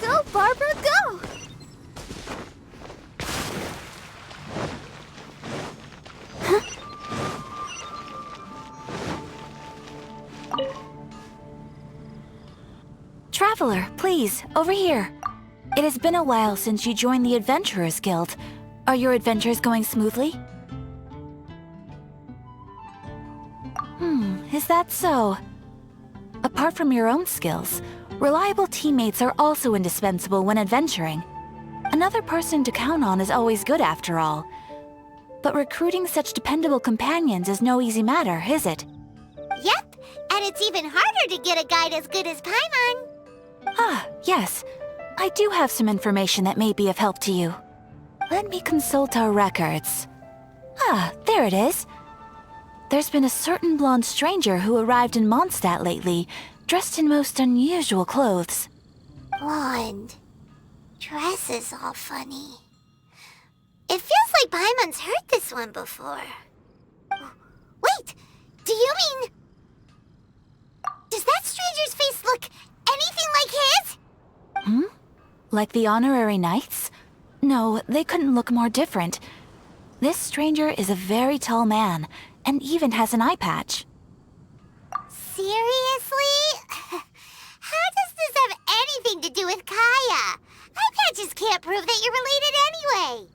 Go, Barbara, go! Traveler, please, over here. It has been a while since you joined the Adventurers Guild. Are your adventures going smoothly? Is that so? Apart from your own skills, reliable teammates are also indispensable when adventuring. Another person to count on is always good after all. But recruiting such dependable companions is no easy matter, is it? Yep, and it's even harder to get a guide as good as Paimon. Ah, yes. I do have some information that may be of help to you. Let me consult our records. Ah, there it is. There's been a certain blonde stranger who arrived in Mondstaad lately, dressed in most unusual clothes. Blonde. Dress is all funny. It feels like Paimon's heard this one before. Wait, do you mean... Does that stranger's face look anything like his? Like the honorary knights? No, they couldn't look more different. This stranger is a very tall man, and even has an eye patch. Seriously? How does this have anything to do with Kaya? Eye patches can't prove that you're related anyway.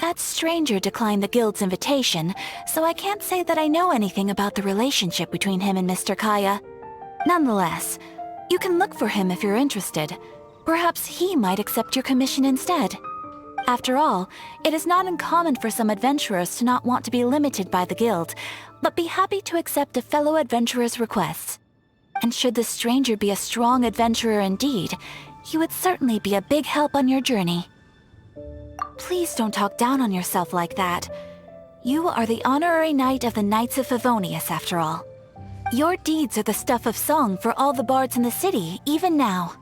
That stranger declined the guild's invitation, so I can't say that I know anything about the relationship between him and Mr. Kaya. Nonetheless, you can look for him if you're interested. Perhaps he might accept your commission instead. After all, it is not uncommon for some adventurers to not want to be limited by the guild, but be happy to accept a fellow adventurer's requests. And should the stranger be a strong adventurer indeed, he would certainly be a big help on your journey. Please don't talk down on yourself like that. You are the honorary knight of the Knights of Favonius, after all. Your deeds are the stuff of song for all the bards in the city, even now.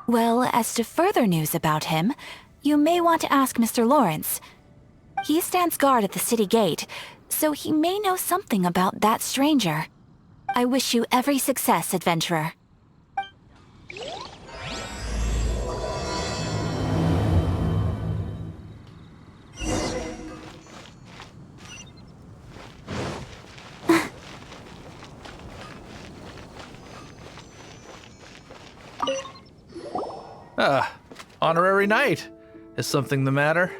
Well, as to further news about him, you may want to ask Mr. Lawrence. He stands guard at the city gate, so he may know something about that stranger. I wish you every success, adventurer. Honorary knight. Is something the matter?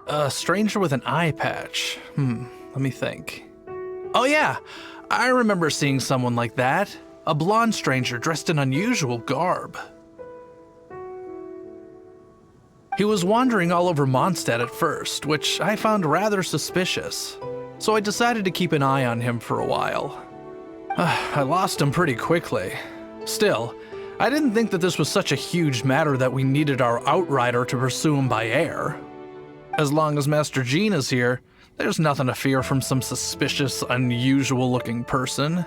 A stranger with an eye patch. Let me think. Oh yeah, I remember seeing someone like that. A blonde stranger dressed in unusual garb. He was wandering all over Mondstaad at first, which I found rather suspicious. So I decided to keep an eye on him for a while. I lost him pretty quickly. Still, I didn't think that this was such a huge matter that we needed our outrider to pursue him by air. As long as Master Jean is here, there's nothing to fear from some suspicious, unusual-looking person.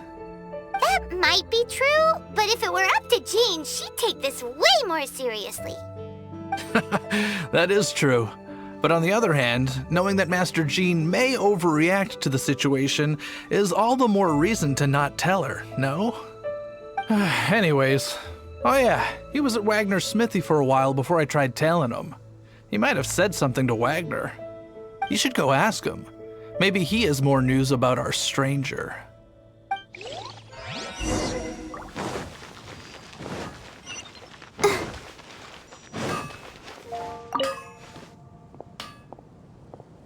That might be true, but if it were up to Jean, she'd take this way more seriously. That is true. But on the other hand, knowing that Master Jean may overreact to the situation is all the more reason to not tell her, no? Anyways, oh yeah, he was at Wagner's smithy for a while before I tried tailing him. He might have said something to Wagner. You should go ask him. Maybe he has more news about our stranger.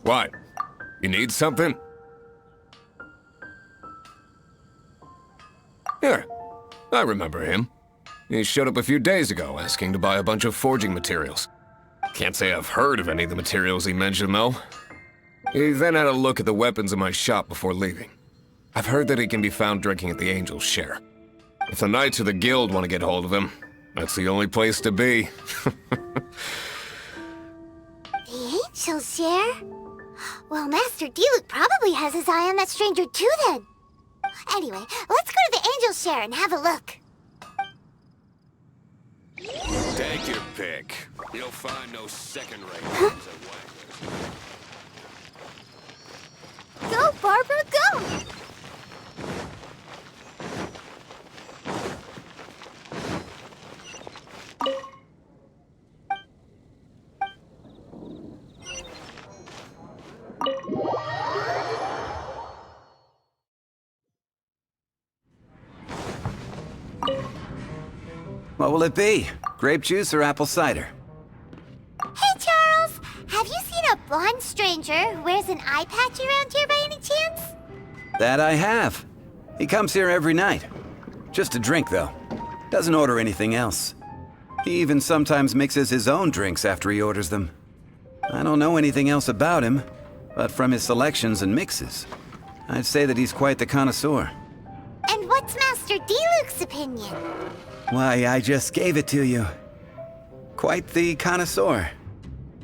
What? You need something? Here, I remember him. He showed up a few days ago asking to buy a bunch of forging materials. Can't say I've heard of any of the materials he mentioned, though. He then had a look at the weapons in my shop before leaving. I've heard that he can be found drinking at the Angel's Share. If the Knights of the Guild want to get hold of him, that's the only place to be. The Angel's Share? Well, Master Diluc probably has his eye on that stranger too, then. Anyway, let's go to the Angel's Share and have a look. Take your pick. You'll find no second-rate ones at Wagner's. Go, Barbara, go! What will it be? Grape juice or apple cider? Hey, Charles! Have you seen a blonde stranger who wears an eye patch around here by any chance? That I have. He comes here every night. Just a drink, though. Doesn't order anything else. He even sometimes mixes his own drinks after he orders them. I don't know anything else about him, but from his selections and mixes, I'd say that he's quite the connoisseur. And what's Master D-Luke's opinion? Why, I just gave it to you. Quite the connoisseur.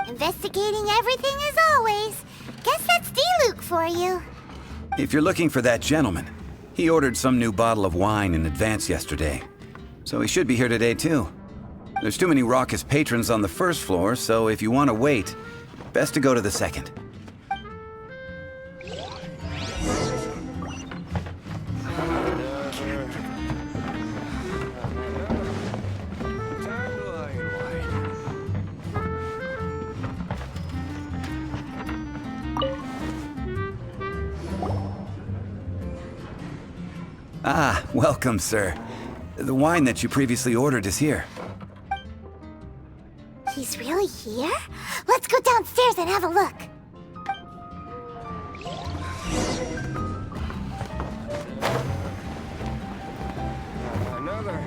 Investigating everything as always. Guess that's D-Luke for you. If you're looking for that gentleman, he ordered some new bottle of wine in advance yesterday. So he should be here today, too. There's too many raucous patrons on the first floor, so if you want to wait, best to go to the second. Ah, welcome, sir. The wine that you previously ordered is here. He's really here? Let's go downstairs and have a look. Another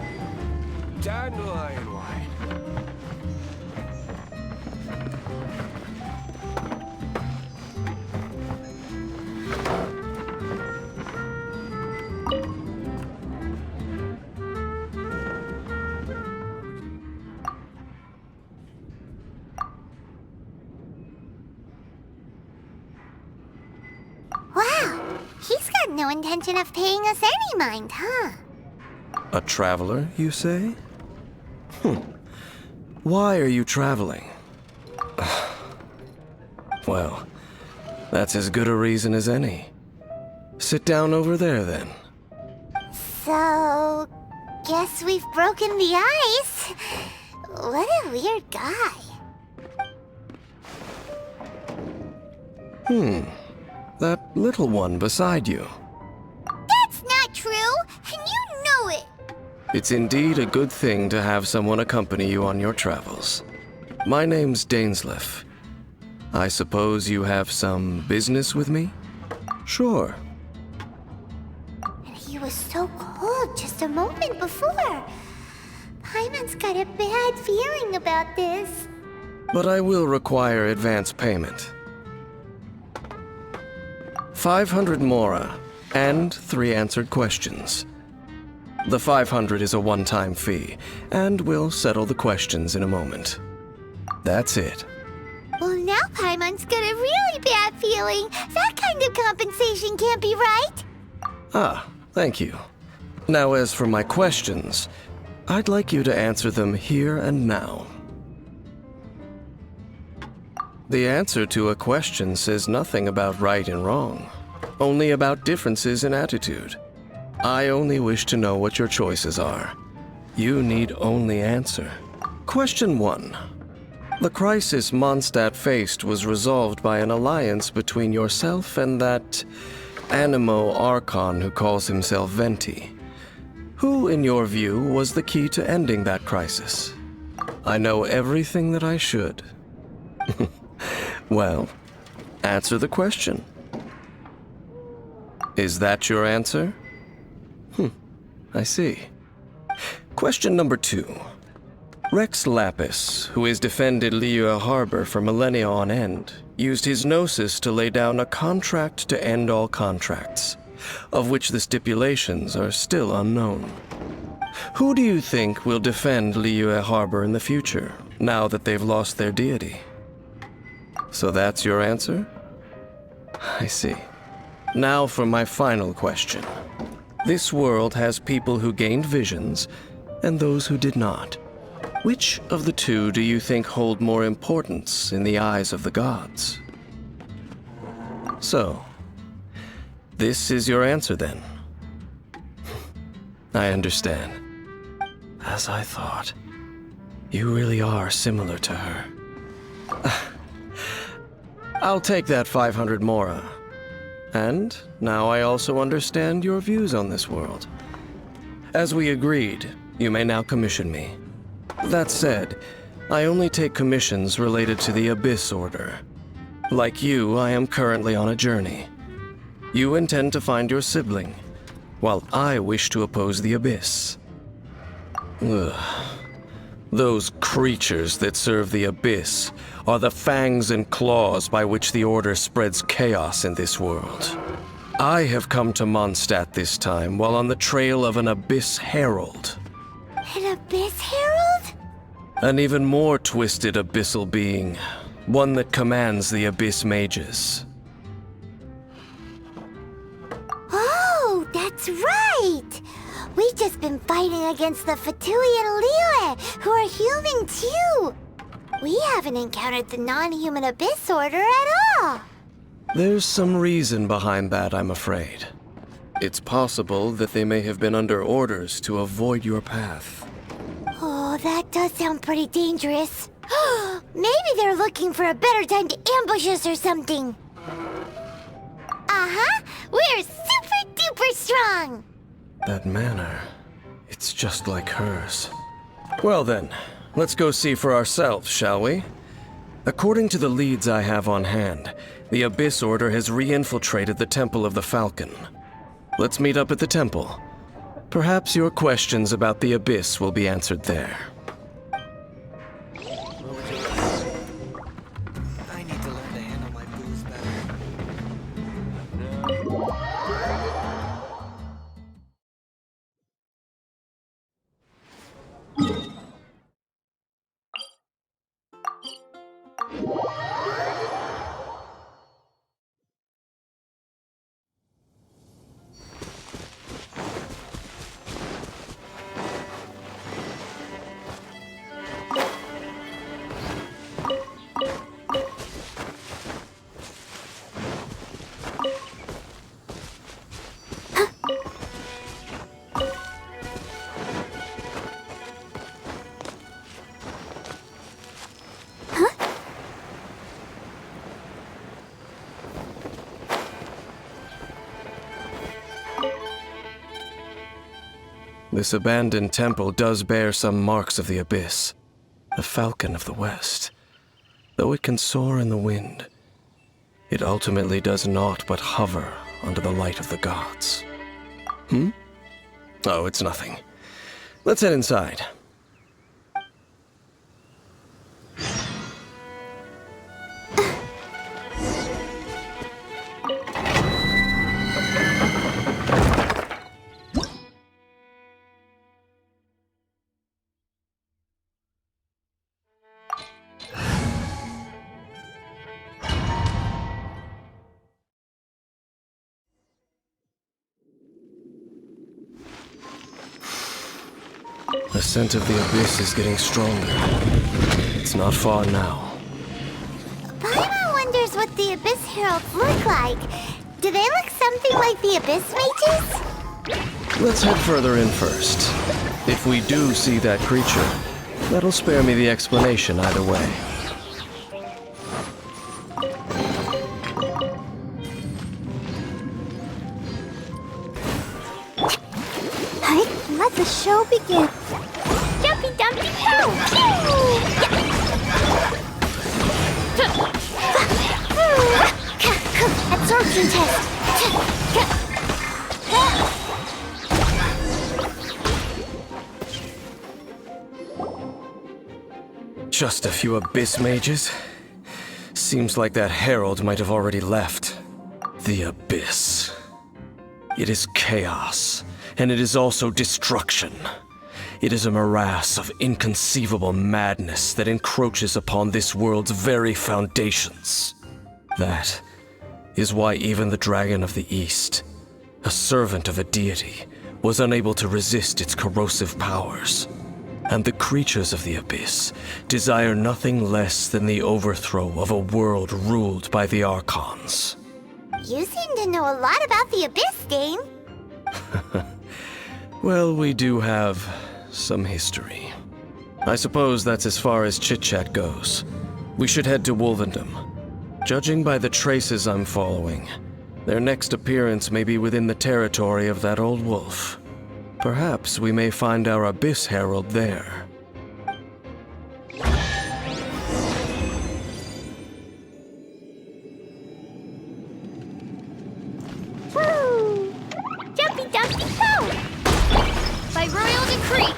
dandelion wine. Wow, he's got no intention of paying us any mind, huh? A traveler, you say? Why are you traveling? Well, that's as good a reason as any. Sit down over there, then. So, guess we've broken the ice. What a weird guy. That little one beside you. That's not true, and you know it. It's indeed a good thing to have someone accompany you on your travels. My name's Dainsleif. I suppose you have some business with me? Sure. And he was so cold just a moment before. Paimon's got a bad feeling about this. But I will require advance payment. 500 mora, and 3 answered questions. The 500 is a one-time fee, and we'll settle the questions in a moment. That's it. Well, now Paimon's got a really bad feeling. That kind of compensation can't be right. Ah, thank you. Now, as for my questions, I'd like you to answer them here and now. The answer to a question says nothing about right and wrong, only about differences in attitude. I only wish to know what your choices are. You need only answer. Question 1. The crisis Mondstaad faced was resolved by an alliance between yourself and that Animo Archon who calls himself Venti. Who, in your view, was the key to ending that crisis? I know everything that I should. Well, answer the question. Is that your answer? I see. Question number 2. Rex Lapis, who has defended Liyue Harbor for millennia on end, used his gnosis to lay down a contract to end all contracts, of which the stipulations are still unknown. Who do you think will defend Liyue Harbor in the future, now that they've lost their deity? So that's your answer? I see. Now for my final question. This world has people who gained visions, and those who did not. Which of the two do you think hold more importance in the eyes of the gods? So, This is your answer then? I understand. As I thought. You really are similar to her. I'll take that 500 mora. And now I also understand your views on this world. As we agreed, you may now commission me. That said, I only take commissions related to the Abyss Order. Like you, I am currently on a journey. You intend to find your sibling, while I wish to oppose the Abyss. Ugh. Those creatures that serve the Abyss are the fangs and claws by which the Order spreads chaos in this world. I have come to Mondstaad this time while on the trail of an Abyss Herald. An Abyss Herald? An even more twisted abyssal being, one that commands the Abyss Mages. Oh, that's right! We've just been fighting against the Vhiel and Liyue, who are human too! We haven't encountered the non-human Abyss Order at all! There's some reason behind that, I'm afraid. It's possible that they may have been under orders to avoid your path. Oh, that does sound pretty dangerous. Maybe they're looking for a better time to ambush us or something. Uh-huh! We're super duper strong! That manner, it's just like hers. Well then, let's go see for ourselves, shall we? According to the leads I have on hand, the Abyss Order has re-infiltrated the Temple of the Falcon. Let's meet up at the temple. Perhaps your questions about the Abyss will be answered there. I need to learn to handle my booze better. This abandoned temple does bear some marks of the Abyss, the Falcon of the West. Though it can soar in the wind, it ultimately does naught but hover under the light of the gods. Oh, it's nothing. Let's head inside. The scent of the Abyss is getting stronger. It's not far now. Paimon wonders what the Abyss Heralds look like. Do they look something like the Abyss Mages? Let's head further in first. If we do see that creature, that'll spare me the explanation either way. Let the show begin. Jumpy dumpy pow! Absorption test. Just a few Abyss Mages? Seems like that Herald might have already left. The Abyss. It is chaos. And it is also destruction. It is a morass of inconceivable madness that encroaches upon this world's very foundations. That is why even the Dragon of the East, a servant of a deity, was unable to resist its corrosive powers. And the creatures of the Abyss desire nothing less than the overthrow of a world ruled by the Archons. You seem to know a lot about the Abyss, Dane. Well, we do have some history. I suppose that's as far as chit-chat goes. We should head to Wolvendom. Judging by the traces I'm following, their next appearance may be within the territory of that old wolf. Perhaps we may find our Abyss Herald there. Woo! Jumpy Dumpty Go! By royal decree!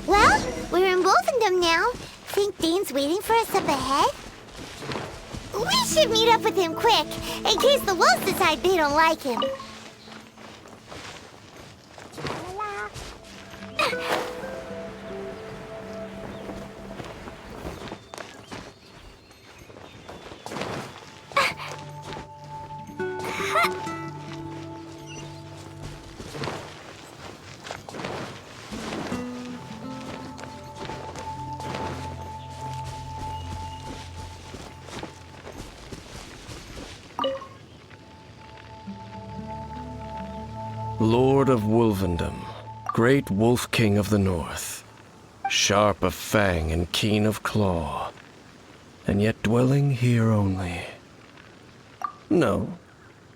Well, we're in Wolfendom now. Think Dane's waiting for us up ahead? We should meet up with him quick, in case the wolves decide they don't like him. Lord of Wolvendom, great wolf king of the north, sharp of fang and keen of claw, and yet dwelling here only. No,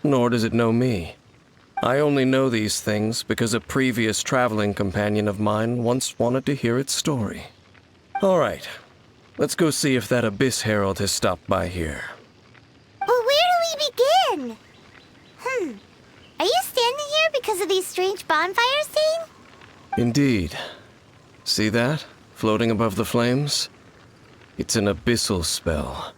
nor does it know me. I only know these things because a previous traveling companion of mine once wanted to hear its story. All right, let's go see if that Abyss Herald has stopped by here. Well, where do we begin? Are you standing here because of these strange bonfires, Dane? Indeed. See that, floating above the flames? It's an abyssal spell.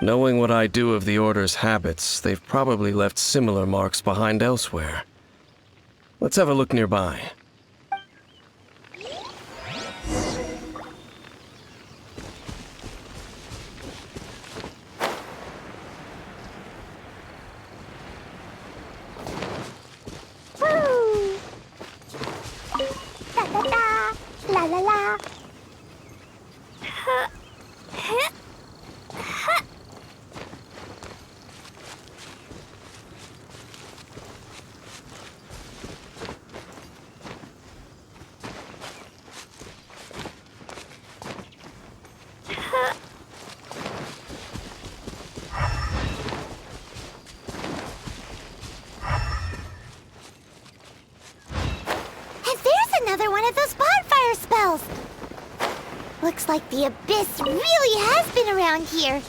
Knowing what I do of the Order's habits, they've probably left similar marks behind elsewhere. Let's have a look nearby. Woo! Da da da! La la la! Huh. Huh. Huh. Another one of those bonfire spells! Looks like the Abyss really has been around here.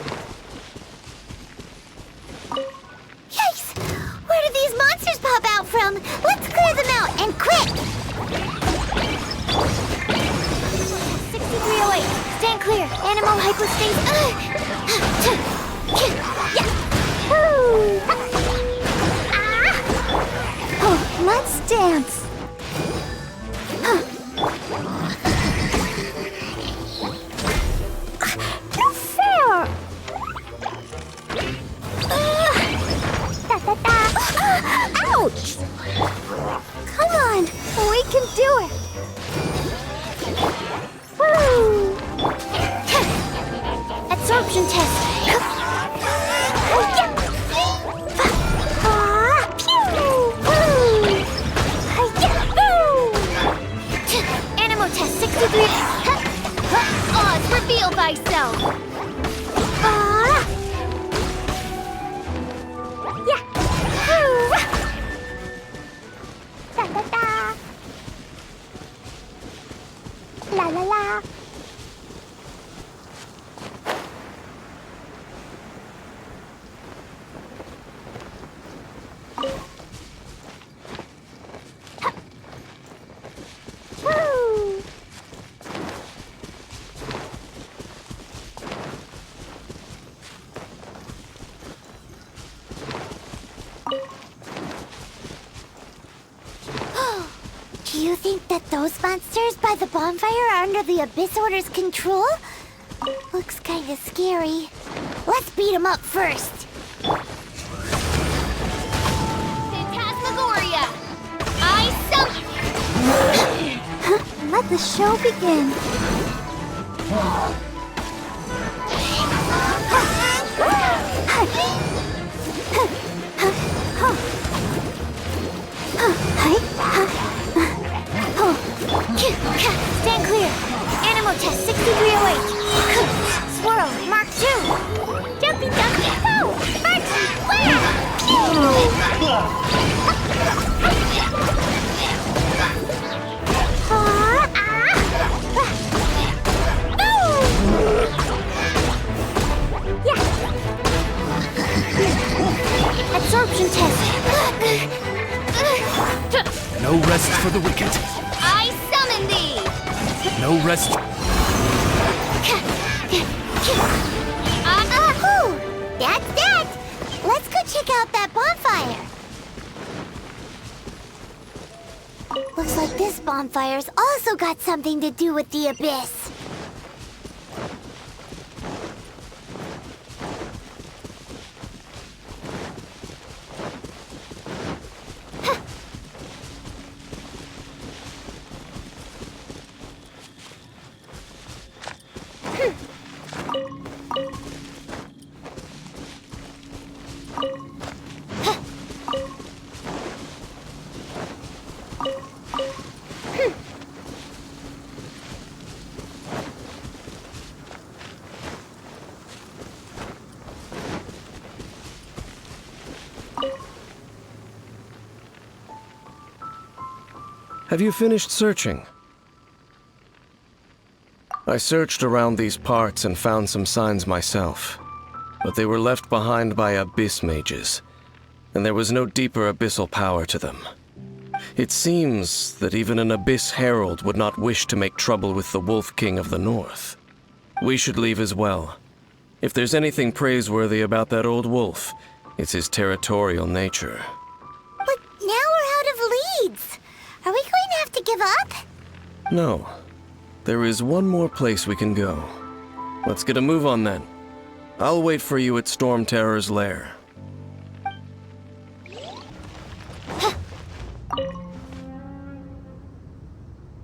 Yikes! Where did these monsters pop out from? Let's clear them out, and quick! 6308, stand clear. Animal hypostasis. Oh, let's dance. Ouch! Come on, we can do it. Woo! Absorption test. Animal test 63. Odds reveal thyself. La la la. Woo! Do you think that those monsters by the bonfire are under the Abyss Order's control? Looks kinda scary. Let's beat them up first. let the show begin. Stand clear. Animal test 6308. Swirl, Mark 2. Jumpy Dumpy, go! Archie, Absorption test. No rest for the wicked. I summon thee! No rest. That's that! Let's go check out that bonfire. Looks like this bonfire's also got something to do with the abyss. Have you finished searching? I searched around these parts and found some signs myself, but they were left behind by abyss mages, and there was no deeper abyssal power to them. It seems that even an abyss herald would not wish to make trouble with the Wolf King of the North. We should leave as well. If there's anything praiseworthy about that old wolf, it's his territorial nature. But now we're out of leads. Are we going to have to give up? No. There is one more place we can go. Let's get a move on then. I'll wait for you at Storm Terror's lair.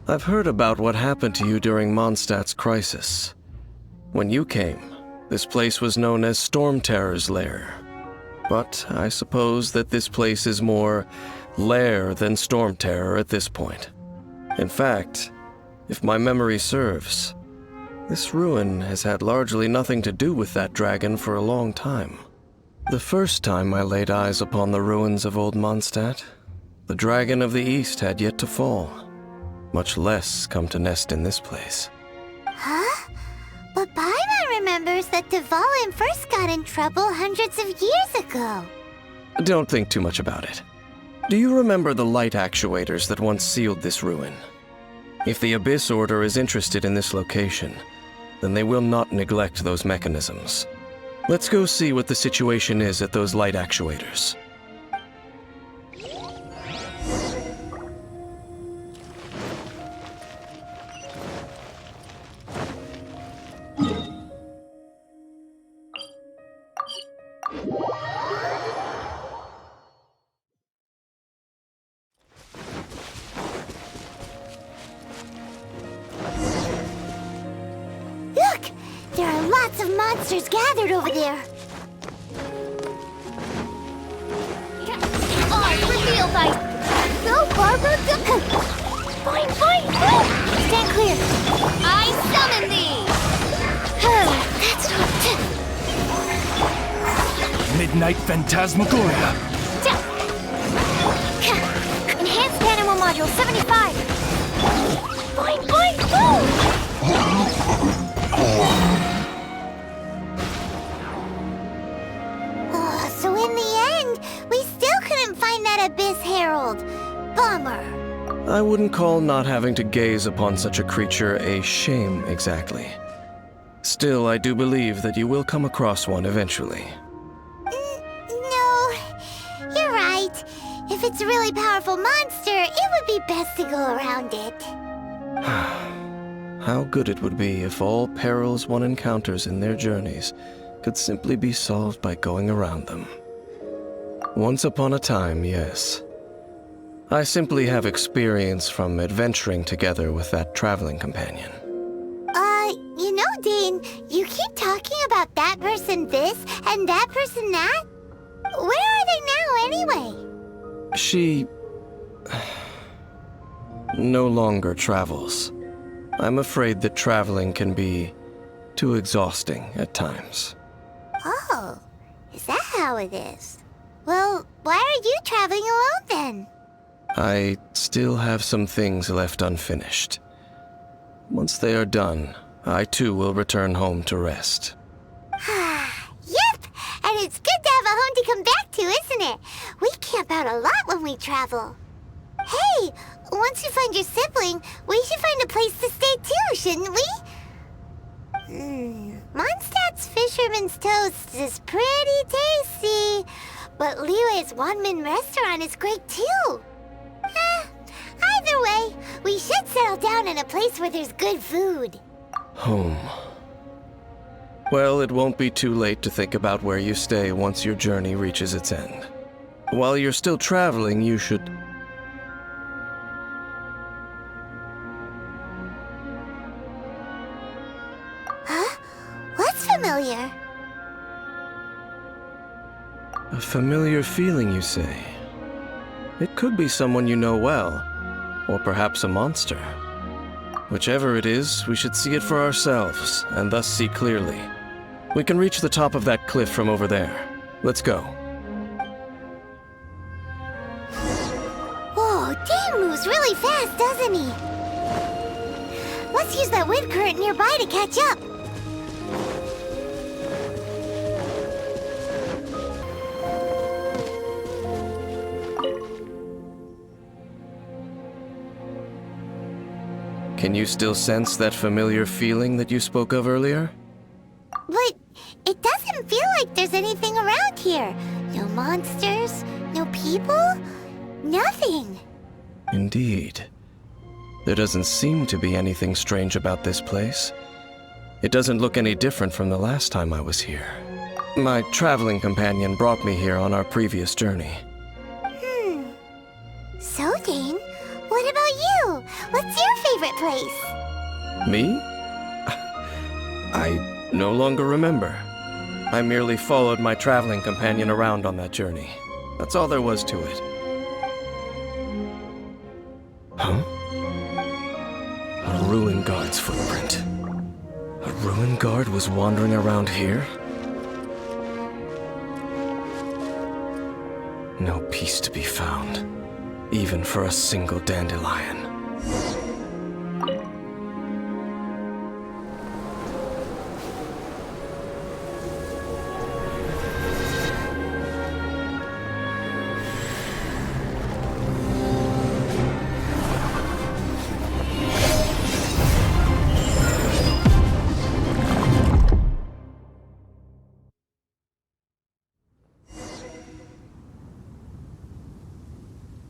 I've heard about what happened to you during Mondstaad's crisis. When you came, this place was known as Storm Terror's lair. But I suppose that this place is more lair than Storm Terror at this point. In fact, if my memory serves, this ruin has had largely nothing to do with that dragon for a long time. The first time I laid eyes upon the ruins of old Mondstaad, the dragon of the East had yet to fall, much less come to nest in this place. Huh? But Paimon remembers that Vhiel first got in trouble hundreds of years ago. Don't think too much about it. Do you remember the light actuators that once sealed this ruin? If the Abyss Order is interested in this location, then they will not neglect those mechanisms. Let's go see what the situation is at those light actuators. Look! There are lots of monsters gathered over there. Reveal thy... Go, Barbara, go! Boing, boing, boing! Stand clear. I summon thee! That's not... Midnight Phantasmagoria. Enhanced Animal Module 75! Boing, boing, boing! So in the end, we still couldn't find that Abyss Herald. Bummer. I wouldn't call not having to gaze upon such a creature a shame exactly. Still, I do believe that you will come across one eventually. No, you're right. If it's a really powerful monster, it would be best to go around it. How good it would be if all perils one encounters in their journeys could simply be solved by going around them. Once upon a time, yes. I simply have experience from adventuring together with that traveling companion. You know, Dane, you keep talking about that person this and that person that. Where are they now, anyway? She no longer travels. I'm afraid that traveling can be too exhausting at times. Oh, is that how it is? Well, why are you traveling alone then? I still have some things left unfinished. Once they are done, I too will return home to rest. Yep, and it's good to have a home to come back to, isn't it? We camp out a lot when we travel. Hey, once you find your sibling, we should find a place to stay too, shouldn't we? Mondstaad's Fisherman's Toast is pretty tasty, but Liyue's one-man restaurant is great too. Either way, we should settle down in a place where there's good food. Home. Well, it won't be too late to think about where you stay once your journey reaches its end. While you're still traveling, you should... Huh? What's familiar? A familiar feeling, you say? It could be someone you know well, or perhaps a monster. Whichever it is, we should see it for ourselves, and thus see clearly. We can reach the top of that cliff from over there. Let's go. Whoa, Dane moves really fast, doesn't he? Let's use that wind current nearby to catch up. Can you still sense that familiar feeling that you spoke of earlier? But it doesn't feel like there's anything around here. No monsters, no people, nothing. Indeed. There doesn't seem to be anything strange about this place. It doesn't look any different from the last time I was here. My traveling companion brought me here on our previous journey. So, Dane, what about you? What's your favorite place? Me? I no longer remember. I merely followed my traveling companion around on that journey. That's all there was to it. Huh? A ruin guard's footprint. A ruin guard was wandering around here? No peace to be found, even for a single dandelion.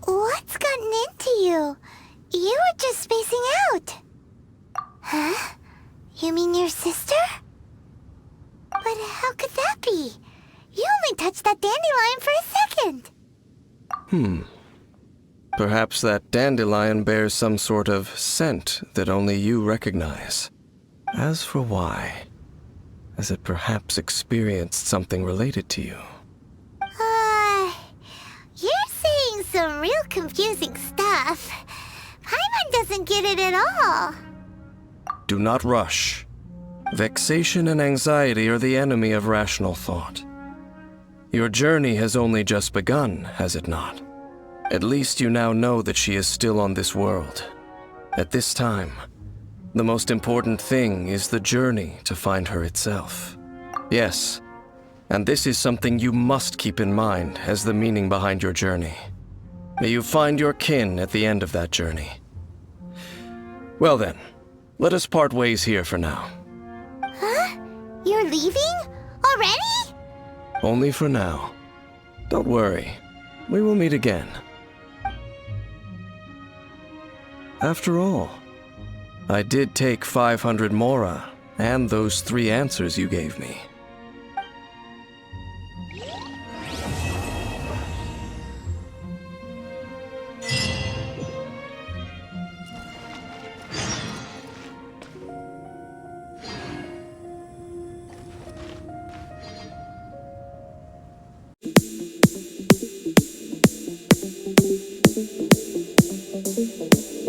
What's gotten into you? You were just spacing out. Huh? You mean your sister? But how could that be? You only touched that dandelion for a second. Perhaps that dandelion bears some sort of scent that only you recognize. As for why, has it perhaps experienced something related to you? You're saying some real confusing stuff. Paimon doesn't get it at all. Do not rush. Vexation and anxiety are the enemy of rational thought. Your journey has only just begun, has it not? At least you now know that she is still on this world. At this time, the most important thing is the journey to find her itself. Yes, and this is something you must keep in mind as the meaning behind your journey. May you find your kin at the end of that journey. Well then, let us part ways here for now. Huh? You're leaving? Already? Only for now. Don't worry, we will meet again. After all, I did take 500 mora and those 3 answers you gave me. Bye.